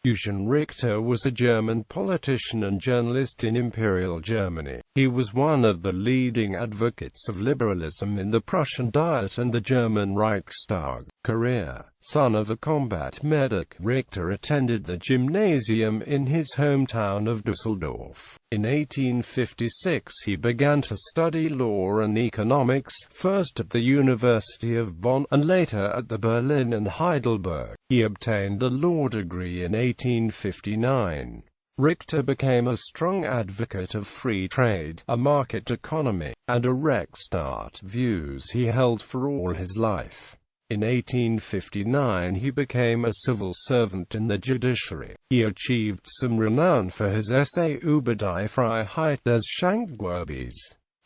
Eugen Richter was a German politician and journalist in Imperial Germany. He was one of the leading advocates of liberalism in the Prussian Diet and the German Reichstag. Career: son of a combat medic, Richter attended the gymnasium in his hometown of Düsseldorf. In 1856 he began to study law and economics, first at the University of Bonn, and later at the Berlin and Heidelberg. He obtained a law degree in 1859. Richter became a strong advocate of free trade, a market economy, and a Rechtsstaat, views he held for all his life. In 1859 he became a civil servant in the judiciary. He achieved some renown for his essay über die Freiheit des Schankgewerbes.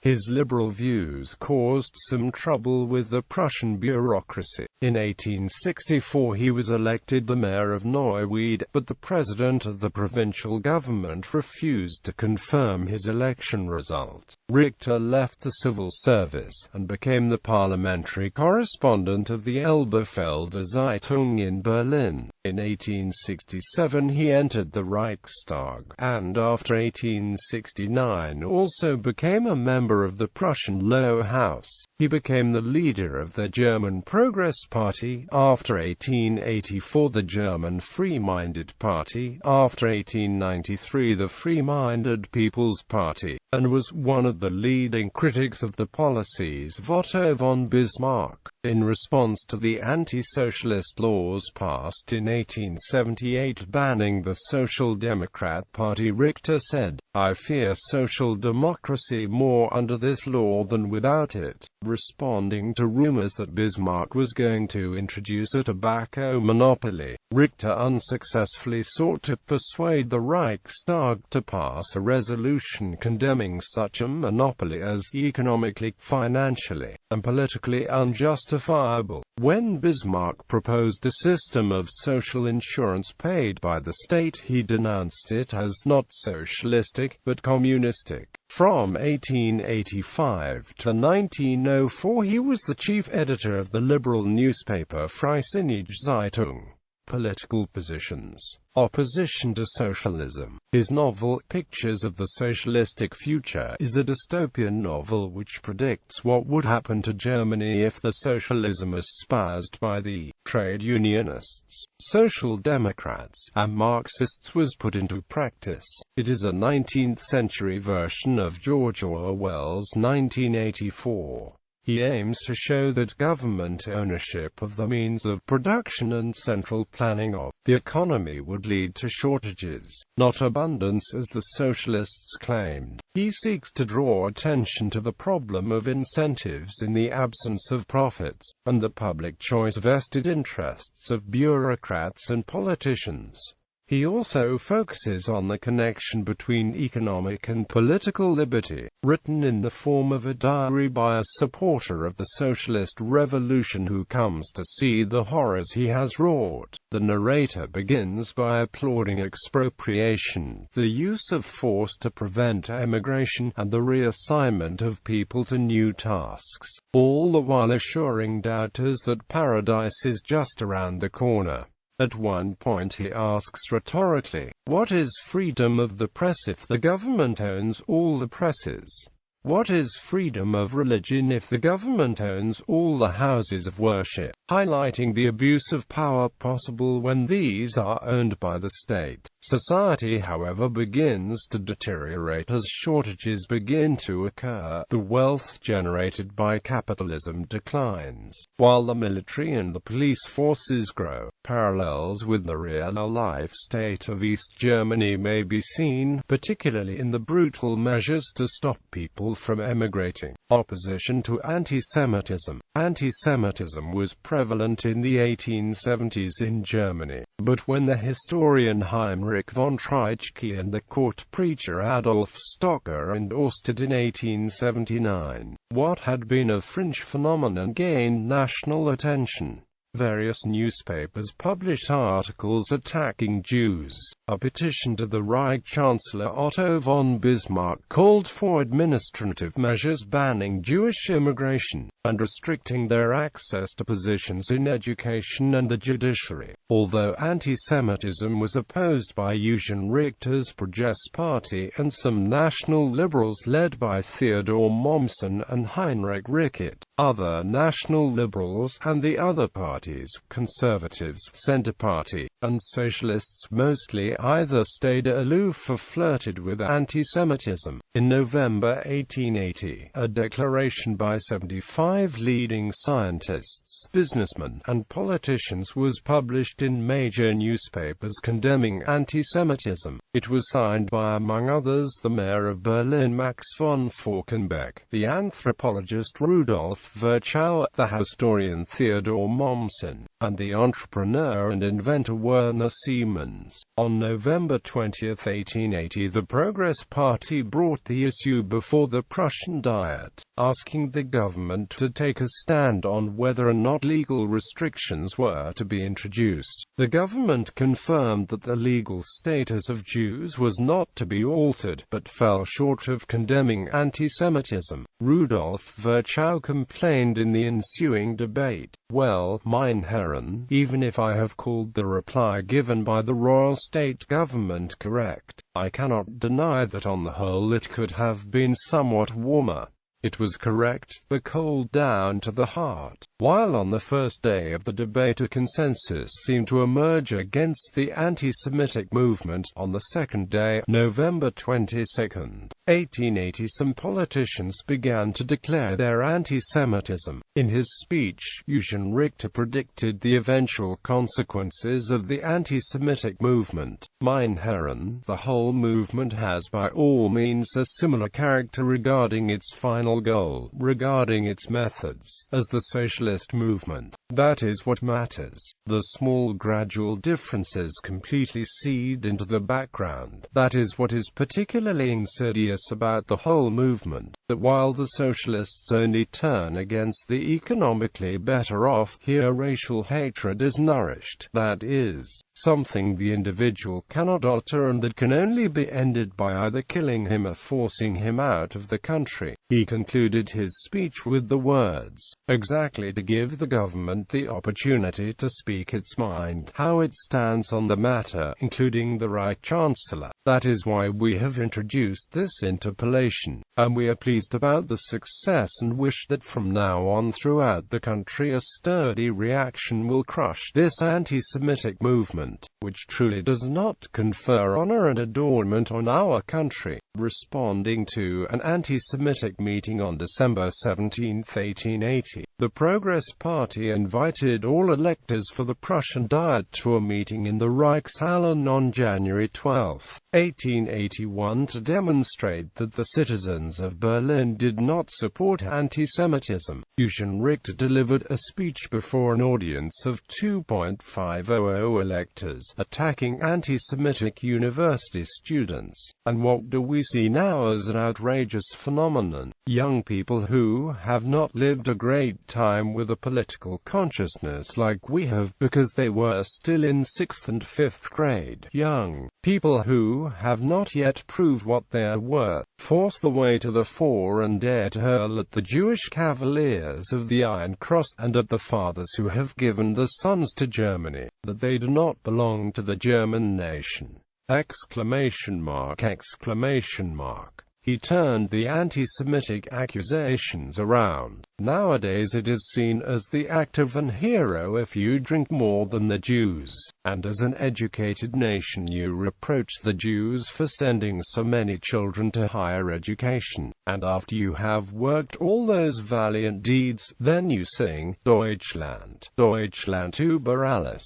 His liberal views caused some trouble with the Prussian bureaucracy. In 1864 he was elected the mayor of Neuwied, but the president of the provincial government refused to confirm his election result. Richter left the civil service, and became the parliamentary correspondent of the Elberfelder Zeitung in Berlin. In 1867 he entered the Reichstag, and after 1869 also became a member of the Prussian Lower House. He became the leader of the German Progress Party, after 1884 the German Free-Minded Party, after 1893 the Free-Minded People's Party, and was one of the leading critics of the policies of Otto von Bismarck. In response to the anti-socialist laws passed in 1878 banning the Social Democrat Party, Richter said, "I fear social democracy more under this law than without it." Responding to rumors that Bismarck was going to introduce a tobacco monopoly, Richter unsuccessfully sought to persuade the Reichstag to pass a resolution condemning such a monopoly as economically, financially, and politically unjustifiable. When Bismarck proposed a system of social insurance paid by the state, he denounced it as not socialistic, but communistic. From 1885 to 1904 he was the chief editor of the liberal newspaper Prussian Zeitung. Political positions: opposition to socialism. His novel, Pictures of the Socialistic Future, is a dystopian novel which predicts what would happen to Germany if the socialism espoused by the trade unionists, social democrats, and Marxists was put into practice. It is a 19th-century version of George Orwell's 1984. He aims to show that government ownership of the means of production and central planning of the economy would lead to shortages, not abundance as the socialists claimed. He seeks to draw attention to the problem of incentives in the absence of profits, and the public choice vested interests of bureaucrats and politicians. He also focuses on the connection between economic and political liberty, written in the form of a diary by a supporter of the socialist revolution who comes to see the horrors he has wrought. The narrator begins by applauding expropriation, the use of force to prevent emigration, and the reassignment of people to new tasks, all the while assuring doubters that paradise is just around the corner. At one point he asks rhetorically, "What is freedom of the press if the government owns all the presses? What is freedom of religion if the government owns all the houses of worship?" highlighting the abuse of power possible when these are owned by the state. Society, however, begins to deteriorate as shortages begin to occur. The wealth generated by capitalism declines, while the military and the police forces grow. Parallels with the real-life state of East Germany may be seen, particularly in the brutal measures to stop people from emigrating. Opposition to anti-Semitism. Anti-Semitism was prevalent in the 1870s in Germany, but when the historian Heinrich von Treitschke and the court preacher Adolf Stocker endorsed it in 1879, what had been a fringe phenomenon gained national attention. Various newspapers published articles attacking Jews. A petition to the Reich Chancellor Otto von Bismarck called for administrative measures banning Jewish immigration. and restricting their access to positions in education and the judiciary. Although anti-Semitism was opposed by Eugen Richter's Progress Party and some national liberals led by Theodor Mommsen and Heinrich Rickert, other national liberals and the other parties, conservatives, Centre Party, and socialists mostly either stayed aloof or flirted with anti-Semitism. In November 1880, a declaration by 75 leading scientists, businessmen, and politicians was published in major newspapers condemning anti-Semitism. It was signed by, among others, the mayor of Berlin Max von Falkenberg, the anthropologist Rudolf Virchow, the historian Theodor Mommsen, and the entrepreneur and inventor Werner Siemens. On November 20, 1880, the Progress Party brought the issue before the Prussian Diet, asking the government to take a stand on whether or not legal restrictions were to be introduced. The government confirmed that the legal status of Jews was not to be altered, but fell short of condemning anti-Semitism. Rudolf Virchow complained in the ensuing debate, "Well, mein Herren, even if I have called the reply given by the royal state government correct, I cannot deny that on the whole it could have been somewhat warmer. It was correct, the cold down to the heart." While on the first day of the debate a consensus seemed to emerge against the anti-Semitic movement, on the second day, November 22, 1880, some politicians began to declare their anti-Semitism. In his speech, Eugen Richter predicted the eventual consequences of the anti-Semitic movement. "Mein Herren, the whole movement has by all means a similar character regarding its final goal, regarding its methods, as the socialist movement. That is what matters. The small gradual differences completely cede into the background. That is what is particularly insidious about the whole movement, that while the socialists only turn against the economically better off, here racial hatred is nourished. That is something the individual cannot alter and that can only be ended by either killing him or forcing him out of the country." He concluded his speech with the words, "Exactly to give the government the opportunity to speak its mind, how it stands on the matter, including the Reich Chancellor. That is why we have introduced this interpellation, and we are pleased about the success and wish that from now on throughout the country a sturdy reaction will crush this anti-Semitic movement, which truly does not confer honor and adornment on our country." Responding to an anti-Semitic meeting on December 17, 1880, the Progress Party invited all electors for the Prussian Diet to a meeting in the Reichshalle on January 12, 1881 to demonstrate that the citizens of Berlin did not support anti-Semitism. Eugen Richter delivered a speech before an audience of 2.500 electors, attacking anti-Semitic university students. And what do we see now as an outrageous phenomenon? Young people who have not lived a great time with a political consciousness like we have because they were still in 6th and 5th grade. Young people who have not yet proved what they are worth, force the way to the fore and dare to hurl at the Jewish cavaliers of the Iron Cross and at the fathers who have given the sons to Germany, that they do not belong to the German nation. Exclamation mark, exclamation mark. He turned the anti-Semitic accusations around. Nowadays it is seen as the act of an hero if you drink more than the Jews, and as an educated nation you reproach the Jews for sending so many children to higher education, and after you have worked all those valiant deeds, then you sing, Deutschland, Deutschland über alles.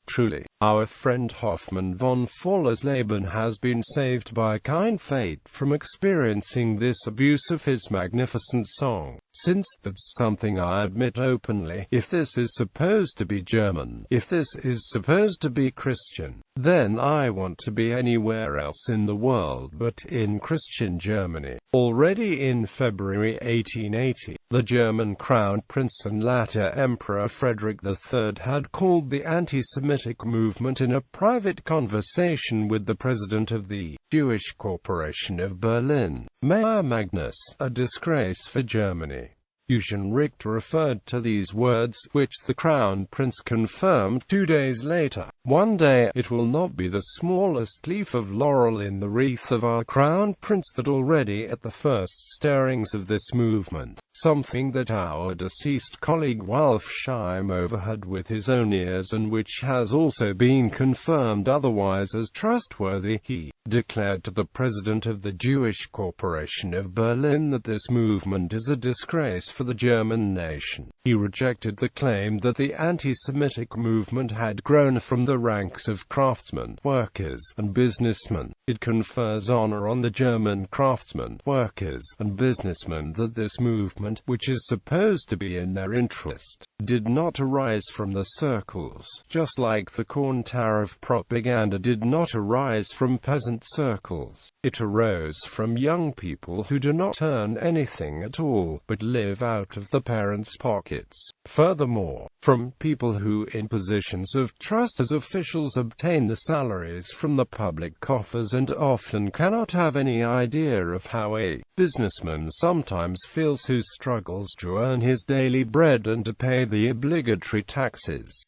Truly, our friend Hoffmann von Fallersleben has been saved by kind fate from experiencing this abuse of his magnificent song, since that's something I admit openly. If this is supposed to be German, if this is supposed to be Christian, then I want to be anywhere else in the world but in Christian Germany. Already in February 1880, the German Crown Prince and latter Emperor Frederick III had called the anti-Semitic movement in a private conversation with the president of the Jewish Corporation of Berlin, Mayer Magnus, a disgrace for Germany. Eugen Richter referred to these words, which the Crown Prince confirmed 2 days later. "One day, it will not be the smallest leaf of laurel in the wreath of our Crown Prince that already at the first stirrings of this movement, something that our deceased colleague Wolfsheim overheard with his own ears and which has also been confirmed otherwise as trustworthy, he declared to the president of the Jewish Corporation of Berlin that this movement is a disgrace for the German nation. He rejected the claim that the anti-Semitic movement had grown from the ranks of craftsmen, workers, and businessmen. It confers honor on the German craftsmen, workers, and businessmen that this movement, which is supposed to be in their interest, did not arise from the circles, just like the corn tariff propaganda did not arise from peasant circles. It arose from young people who do not earn anything at all, but live out of the parents' pockets. Furthermore, from people who in positions of trust as officials obtain the salaries from the public coffers and often cannot have any idea of how a businessman sometimes feels who struggles to earn his daily bread and to pay the obligatory taxes.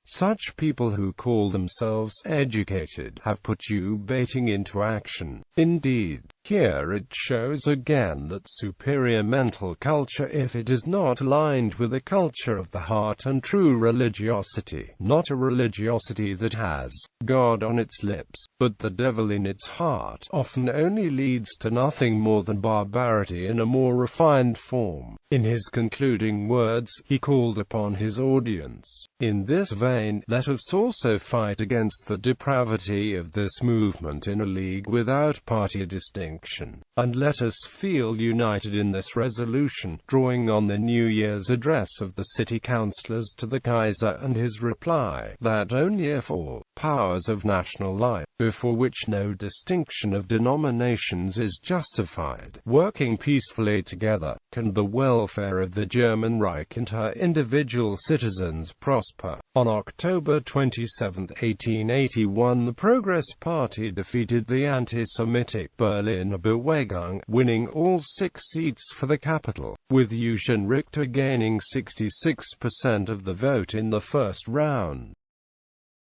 Such people who call themselves educated have put you baiting into action. Indeed, here it shows again that superior mental culture, if it is not aligned with a culture of the heart and true religiosity, not a religiosity that has God on its lips, but the devil in its heart, often only leads to nothing more than barbarity in a more refined form. In his concluding words, he called upon his audience, in this vein, let us also fight against the depravity of this movement in a league without party distinction, and let us feel united in this resolution, drawing on the New Year's address of the city councillors to the Kaiser and his reply, that only if all powers of national life, before which no distinction of denominations is justified, working peacefully together, can the welfare of the German Reich and her individual citizens prosper. On October 27, 1881, the Progress Party defeated the anti-Semitic Berliner Bewegung, winning all 6 seats for the capital, with Eugen Richter gaining 66% of the vote in the first round.